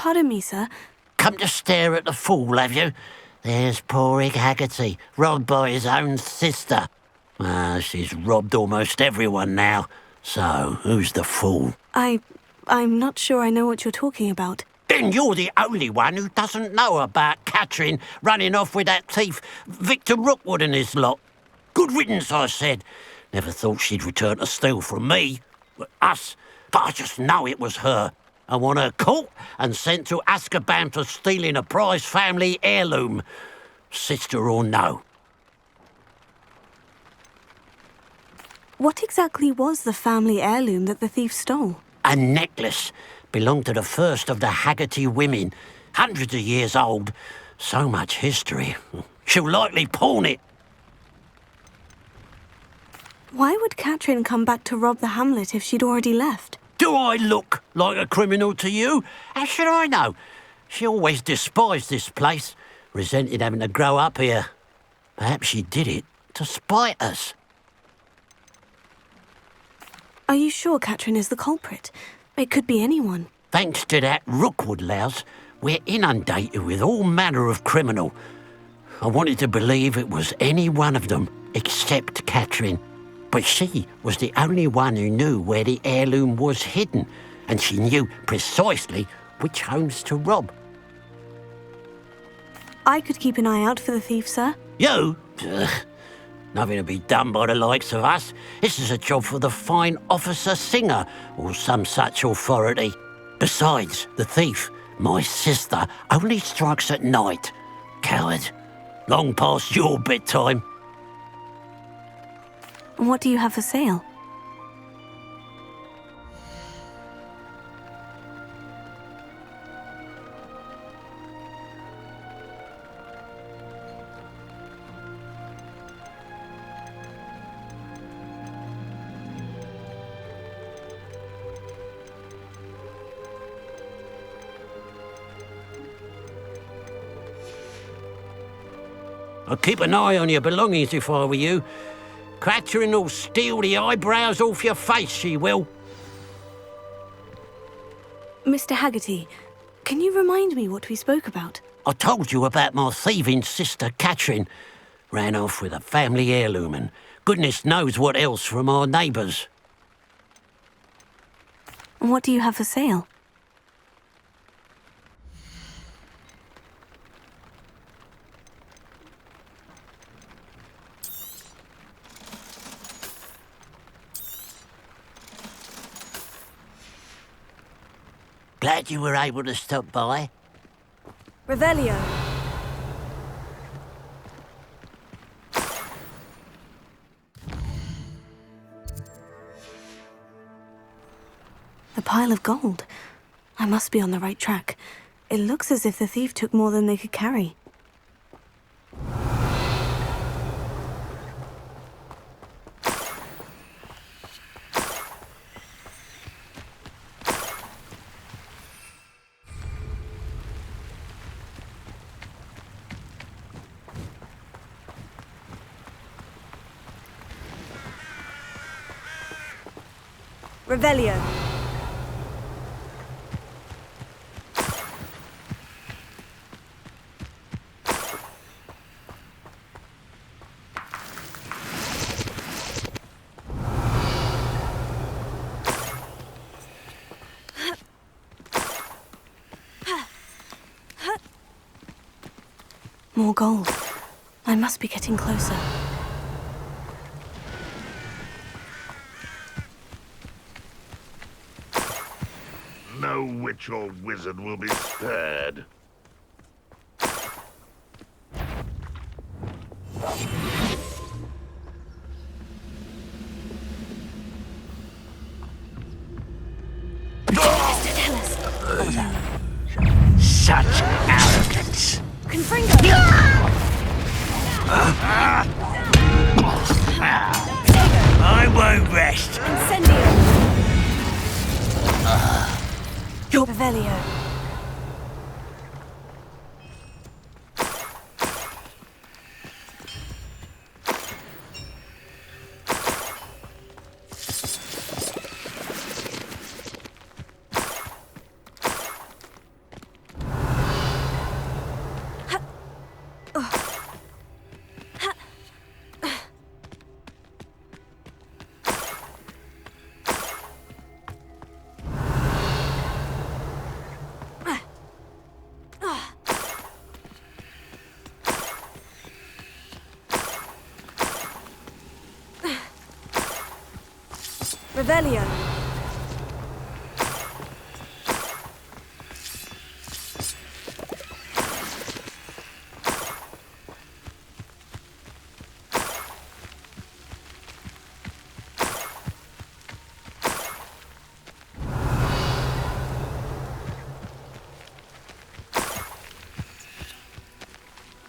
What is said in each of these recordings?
Pardon me, sir. Come to stare at the fool, have you? There's poor Ig Haggerty, robbed by his own sister. She's robbed almost everyone now. So, who's the fool? I'm not sure I know what you're talking about. Then you're the only one who doesn't know about Catherine running off with that thief, Victor Rookwood and his lot. Good riddance, I said. Never thought she'd return to steal from me, us, but I just know it was her. I want her caught and sent to Azkaban for stealing a prize family heirloom, sister or no. What exactly was the family heirloom that the thief stole? A necklace. Belonged to the first of the Haggerty women. Hundreds of years old. So much history. She'll likely pawn it. Why would Catherine come back to rob the hamlet if she'd already left? Do I look like a criminal to you? How should I know? She always despised this place, resented having to grow up here. Perhaps she did it to spite us. Are you sure Catherine is the culprit? It could be anyone. Thanks to that Rookwood louse, we're inundated with all manner of criminal. I wanted to believe it was any one of them, except Catherine. But she was the only one who knew where the heirloom was hidden, and she knew precisely which homes to rob. I could keep an eye out for the thief, sir. You? Ugh. Nothing to be done by the likes of us. This is a job for the fine officer Singer, or some such authority. Besides, the thief, my sister, only strikes at night. Coward. Long past your bedtime. And what do you have for sale? I'd keep an eye on your belongings if I were you. Catherine will steal the eyebrows off your face, she will. Mr. Haggerty, can you remind me what we spoke about? I told you about my thieving sister Catherine. Ran off with a family heirloom and goodness knows what else from our neighbours. And what do you have for sale? Glad you were able to stop by. Revelio. A pile of gold. I must be on the right track. It looks as if the thief took more than they could carry. Revelio. More gold. I must be getting closer. No witch or wizard will be spared. Such arrogance. Confringo! I won't rest. Incendio! Your Revelio. Revelio.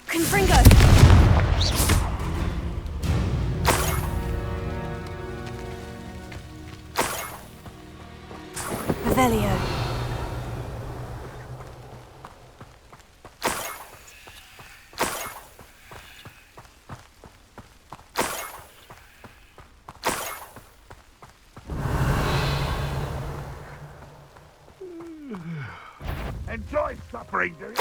Confringo. Revelio. Enjoy suffering, do you?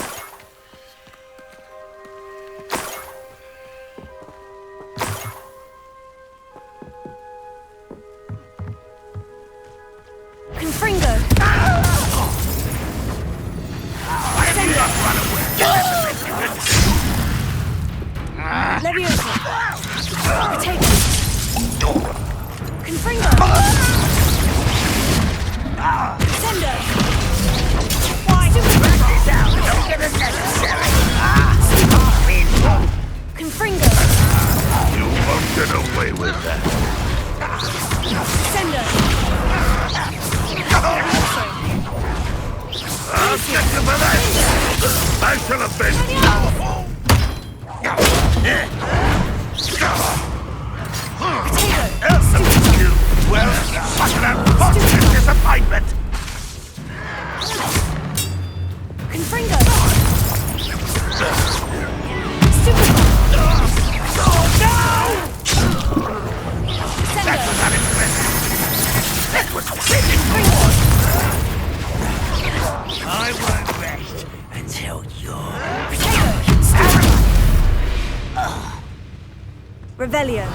Confringo. Leviosa. Potato. Confringo. Sendo. Confringo. You won't get away with that. Sendo. I'll get you for that! I shall avenge you! You will such an unfortunate disappointment! Confringo. Stupid. That was Sendo. unimpressive! That was fitting reward! I won't rest until you're... Potato. Stupid. Revelio.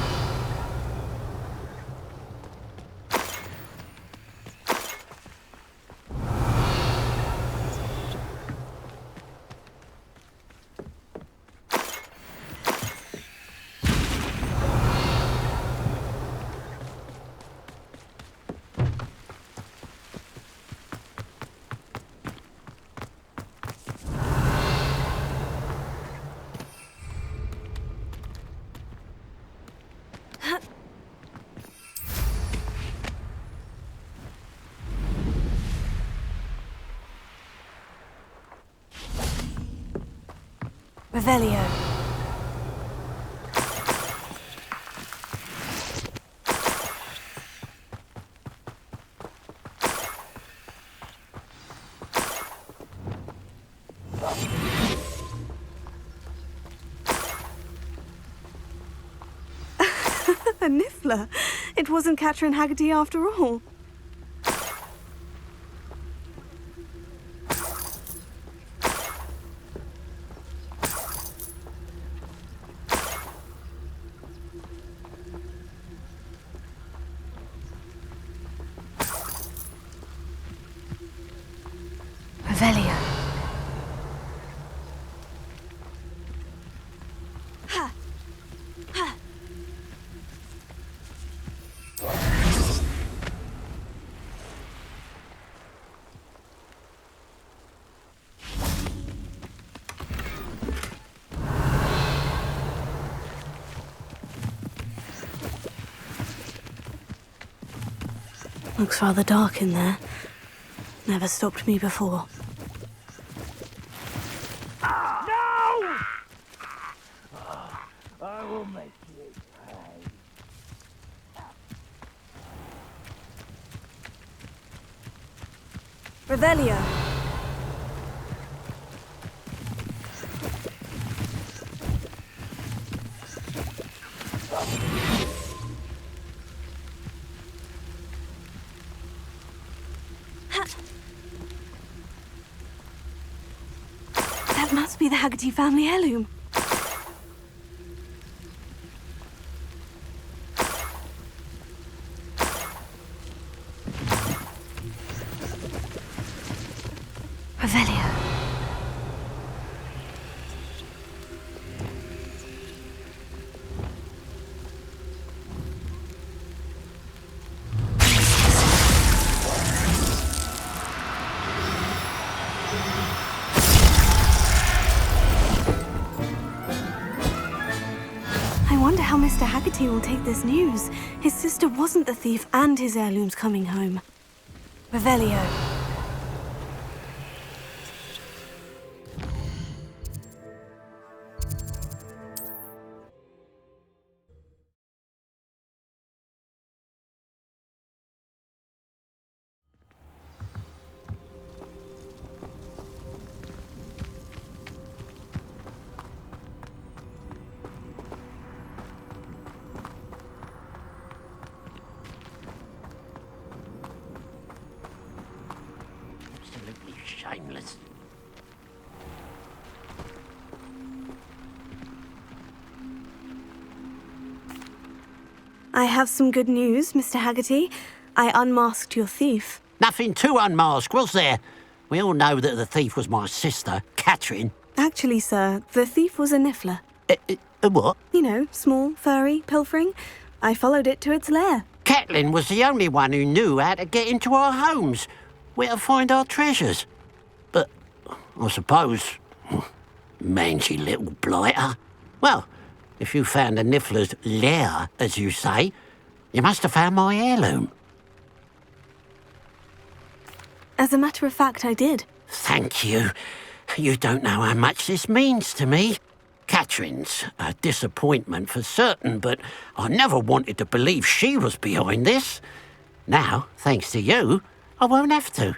Revelio. A niffler. It wasn't Catherine Haggerty after all. Revelio. Ha! Ha! Looks rather dark in there. Never stopped me before. No! I will make you pay. Revelio. Ha! That must be the Haggerty family heirloom. Revelio. wonder how Mr. Haggerty will take this news. His sister wasn't the thief and his heirloom's coming home. Revelio. Absolutely shameless. I have some good news, Mr. Haggerty. I unmasked your thief. Nothing to unmask, was there? We all know that the thief was my sister, Catherine. Actually, sir, the thief was a niffler. What? You know, small, furry, pilfering. I followed it to its lair. Catelyn was the only one who knew how to get into our homes, where to find our treasures. But I suppose, mangy little blighter. Well, if you found the niffler's lair, as you say, you must have found my heirloom. As a matter of fact, I did. Thank you. You don't know how much this means to me. Catherine's a disappointment for certain, but I never wanted to believe she was behind this. Now, thanks to you, I won't have to.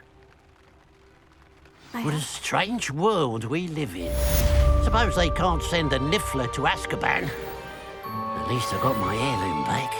What a strange world we live in. Suppose they can't send a niffler to Azkaban. At least I got my heirloom back.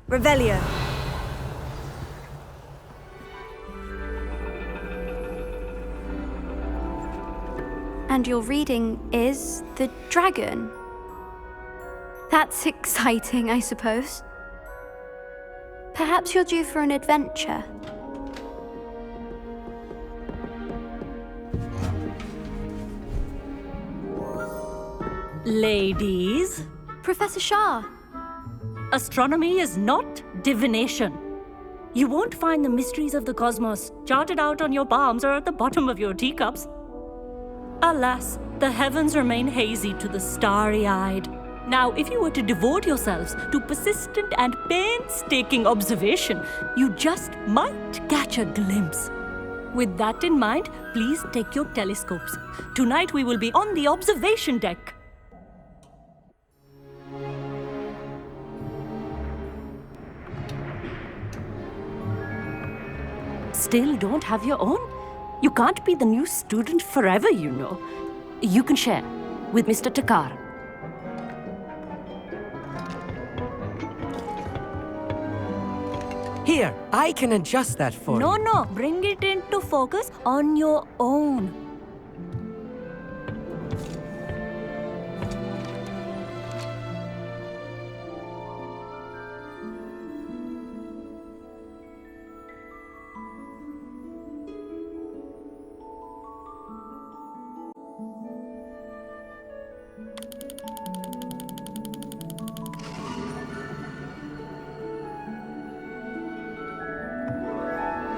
Revelio. And your reading is the dragon. That's exciting, I suppose. Perhaps you're due for an adventure. Ladies, Professor Shah. astronomy is not divination. You won't find the mysteries of the cosmos charted out on your palms or at the bottom of your teacups. Alas, the heavens remain hazy to the starry-eyed. Now, if you were to devote yourselves to persistent and painstaking observation, you just might catch a glimpse. With that in mind, please take your telescopes. Tonight we will be on the observation deck. Still don't have your own? You can't be the new student forever, you know. You can share with Mr. Takar. Here, I can adjust that for you. No, bring it into focus on your own.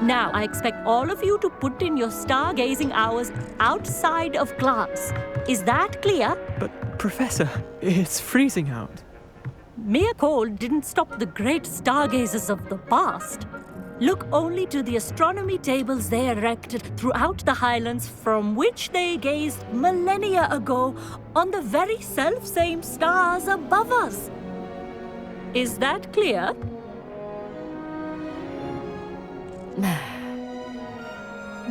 Now, I expect all of you to put in your stargazing hours outside of class. Is that clear? But, Professor, it's freezing out. Mere cold didn't stop the great stargazers of the past. Look only to the astronomy tables they erected throughout the highlands from which they gazed millennia ago on the very self-same stars above us. Is that clear?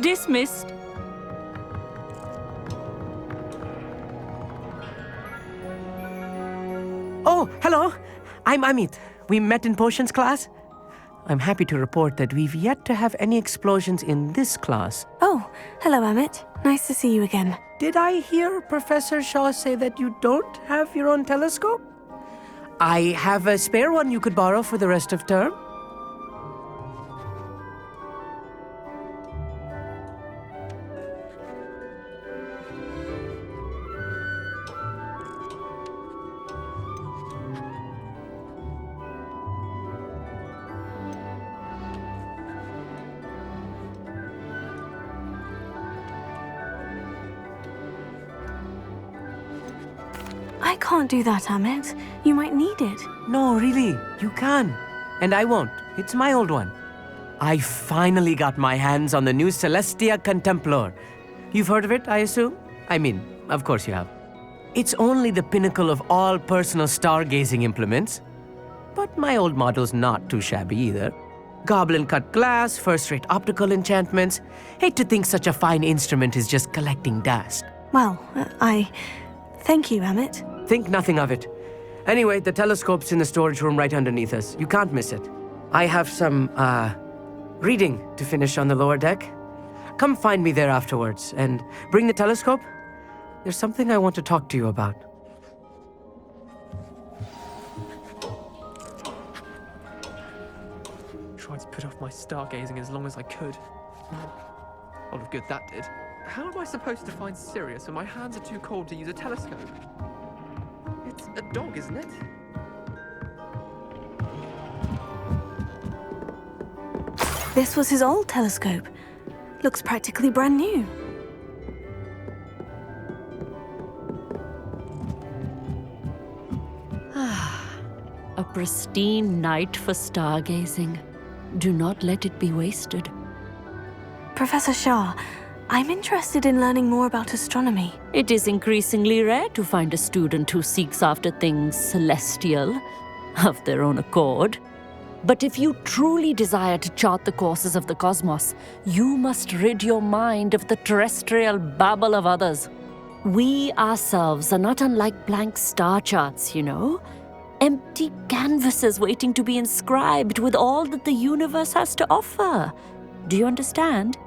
Dismissed. Oh, hello. I'm Amit. We met in potions class. I'm happy to report that we've yet to have any explosions in this class. Oh, hello, Amit. Nice to see you again. Did I hear Professor Shaw say that you don't have your own telescope? I have a spare one you could borrow for the rest of term. I can't do that, Amit. You might need it. No, really, you can. And I won't. It's my old one. I finally got my hands on the new Celestia Contemplar. You've heard of it, I assume? I mean, of course you have. It's only the pinnacle of all personal stargazing implements. But my old model's not too shabby either. Goblin-cut glass, first-rate optical enchantments. Hate to think such a fine instrument is just collecting dust. Well, Thank you, Amit. Think nothing of it. Anyway, the telescope's in the storage room right underneath us. You can't miss it. I have some, reading to finish on the lower deck. Come find me there afterwards, and bring the telescope. There's something I want to talk to you about. Tried to put off my stargazing as long as I could. A lot of good that did. How am I supposed to find Sirius when my hands are too cold to use a telescope? It's a dog, isn't it? This was his old telescope. Looks practically brand new. A pristine night for stargazing. Do not let it be wasted. Professor Shah, I'm interested in learning more about astronomy. It is increasingly rare to find a student who seeks after things celestial, of their own accord. But if you truly desire to chart the courses of the cosmos, you must rid your mind of the terrestrial babble of others. We ourselves are not unlike blank star charts, you know. Empty canvases waiting to be inscribed with all that the universe has to offer. Do you understand?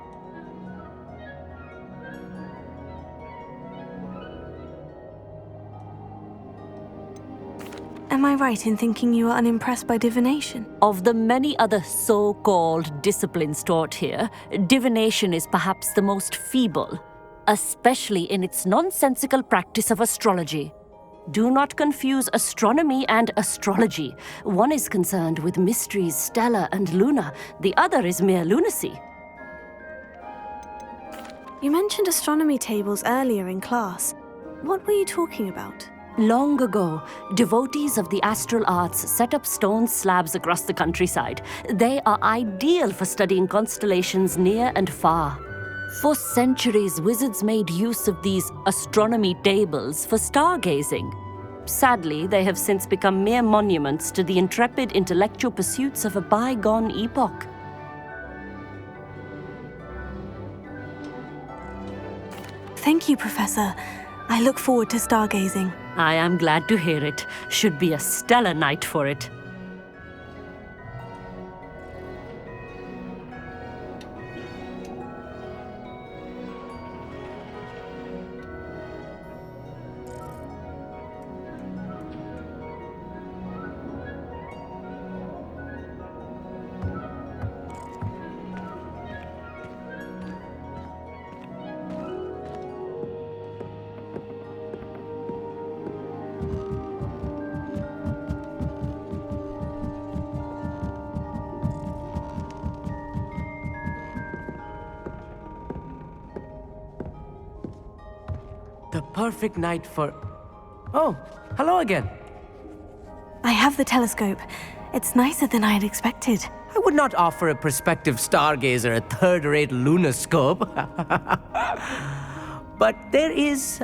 Am I right in thinking you are unimpressed by divination? Of the many other so-called disciplines taught here, divination is perhaps the most feeble, especially in its nonsensical practice of astrology. Do not confuse astronomy and astrology. One is concerned with mysteries stellar and lunar, the other is mere lunacy. You mentioned astronomy tables earlier in class. What were you talking about? Long ago, devotees of the astral arts set up stone slabs across the countryside. They are ideal for studying constellations near and far. For centuries, wizards made use of these astronomy tables for stargazing. Sadly, they have since become mere monuments to the intrepid intellectual pursuits of a bygone epoch. Thank you, Professor. I look forward to stargazing. I am glad to hear it. Should be a stellar night for it. The perfect night for... Oh, hello again. I have the telescope. It's nicer than I had expected. I would not offer a prospective stargazer a third-rate lunoscope. But there is,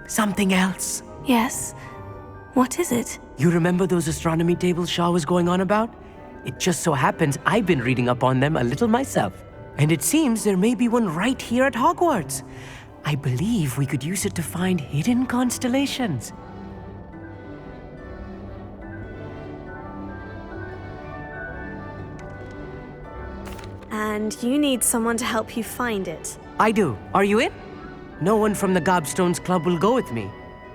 something else. Yes? What is it? You remember those astronomy tables Shaw was going on about? It just so happens I've been reading up on them a little myself. And it seems there may be one right here at Hogwarts. I believe we could use it to find hidden constellations. And you need someone to help you find it. I do. Are you in? No one from the Gobstones Club will go with me.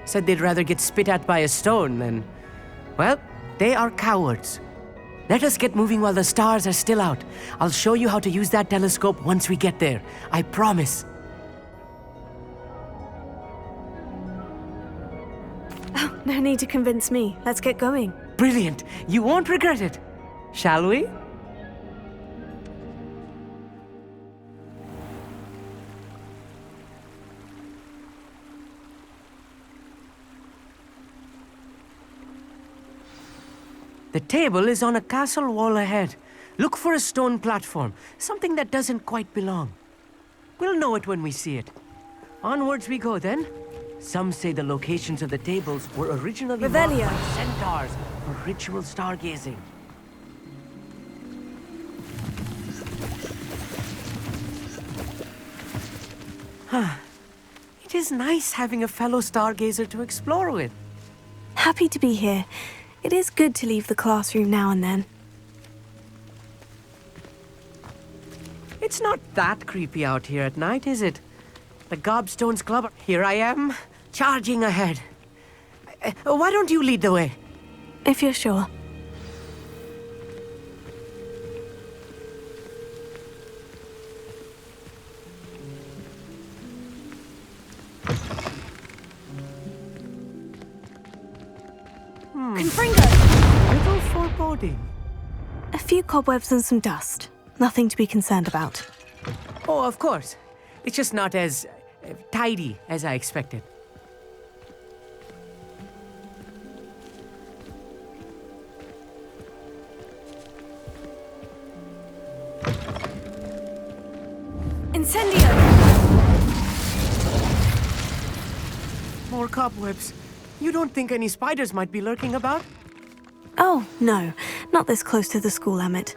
Said they'd rather get spit at by a stone than... Well, they are cowards. Let us get moving while the stars are still out. I'll show you how to use that telescope once we get there. I promise. Oh, no need to convince me. Let's get going. Brilliant. You won't regret it. Shall we? The table is on a castle wall ahead. Look for a stone platform, something that doesn't quite belong. We'll know it when we see it. Onwards we go then. Some say the locations of the tables were originally marked Revelio. by centaurs for ritual stargazing. It is nice having a fellow stargazer to explore with. Happy to be here. It is good to leave the classroom now and then. It's not that creepy out here at night, is it? The Gobstones Club. Here I am, charging ahead. Why don't you lead the way? If you're sure. A little foreboding. A few cobwebs and some dust. Nothing to be concerned about. Oh, of course. It's just not as tidy as I expected. Incendio! More cobwebs. You don't think any spiders might be lurking about? Oh, no. Not this close to the school, Emmett.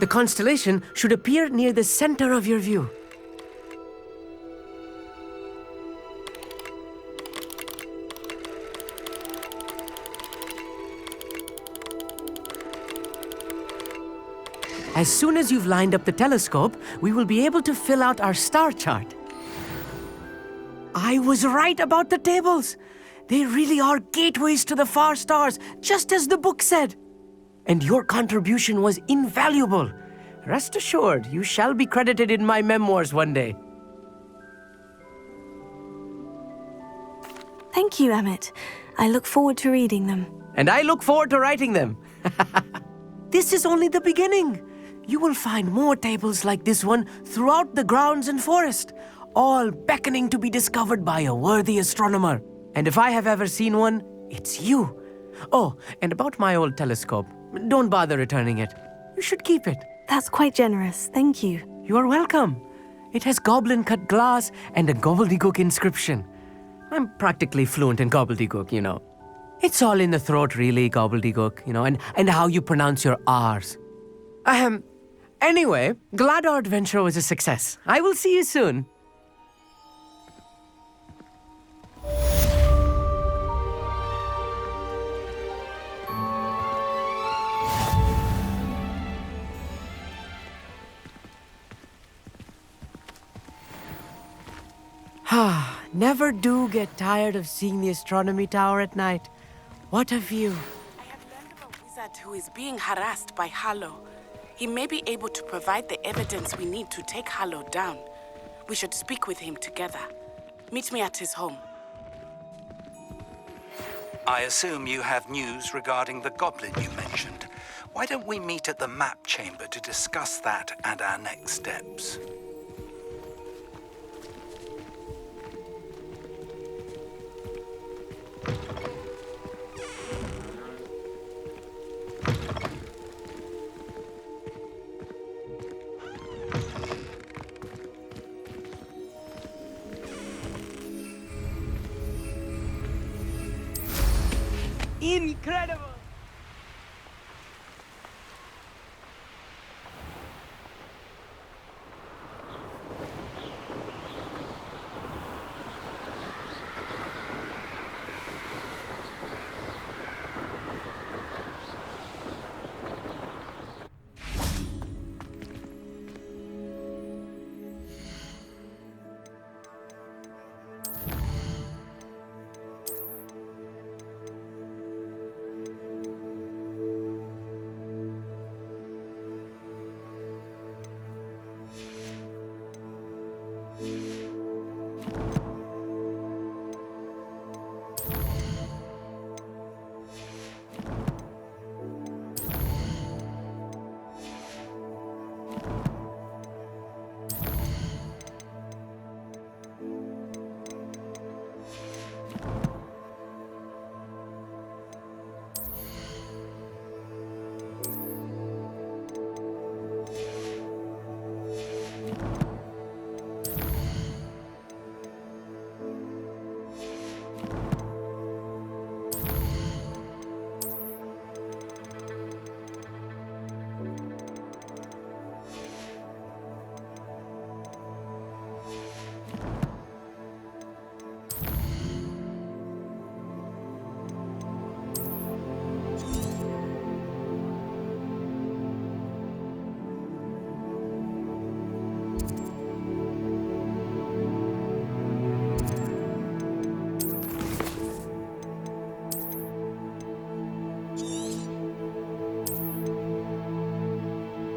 The constellation should appear near the center of your view. As soon as you've lined up the telescope, we will be able to fill out our star chart. I was right about the tables. They really are gateways to the far stars, just as the book said. And your contribution was invaluable. Rest assured, you shall be credited in my memoirs one day. Thank you, Emmett. I look forward to reading them. And I look forward to writing them. This is only the beginning. You will find more tables like this one throughout the grounds and forest, all beckoning to be discovered by a worthy astronomer. And if I have ever seen one, it's you. Oh, and about my old telescope, don't bother returning it. You should keep it. That's quite generous. Thank you. You are welcome. It has goblin-cut glass and a gobbledygook inscription. I'm practically fluent in gobbledygook, you know. It's all in the throat, really, gobbledygook, you know, and how you pronounce your R's. Anyway, glad our adventure was a success. I will see you soon. Never do get tired of seeing the astronomy tower at night. What a view. I have learned of a wizard who is being harassed by Harlow. He may be able to provide the evidence we need to take Harlow down. We should speak with him together. Meet me at his home. I assume you have news regarding the goblin you mentioned. Why don't we meet at the map chamber to discuss that and our next steps? Incredible!